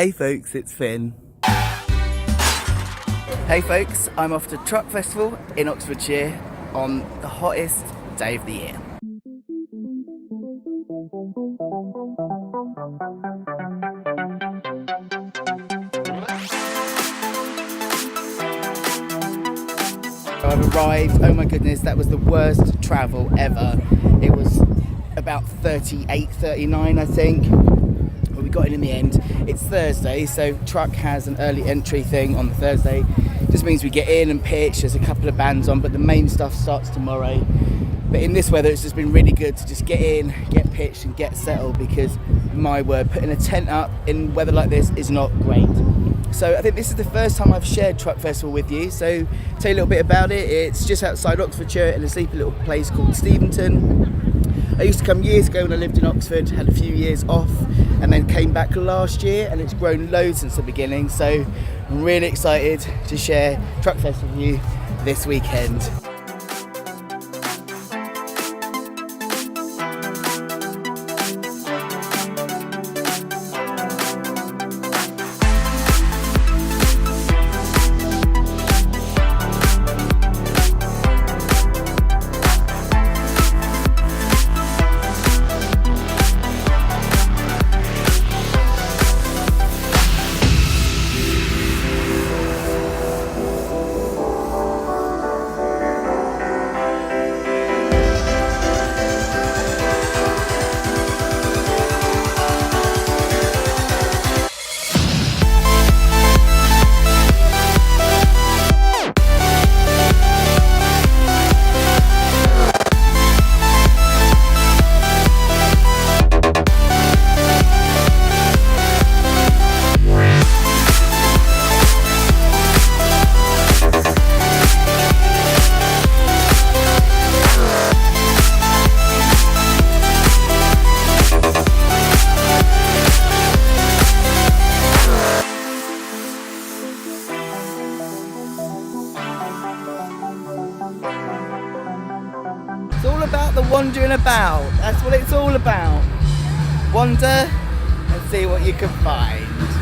Hey folks, it's Finn. Hey folks, I'm off to Truck Festival in Oxfordshire on the hottest day of the year. I've arrived, oh my goodness, that was the worst travel ever. It was about 38, 39 I think. But we got in the end. It's Thursday, so Truck has an early entry thing on the Thursday. Just means we get in and pitch. There's a couple of bands on, but the main stuff starts tomorrow. But in this weather, it's just been really good to just get in, get pitched and get settled, because my word, putting a tent up in weather like this is not great. So I think this is the first time I've shared Truck Festival with you, so tell you a little bit about it. It's just outside Oxfordshire in a sleepy little place called Steventon. I used to come years ago when I lived in Oxford, had a few years off, and then came back last year, and it's grown loads since the beginning, so I'm really excited to share Truck Festival with you this weekend. It's all about the wandering about. That's what it's all about. Wander and see what you can find.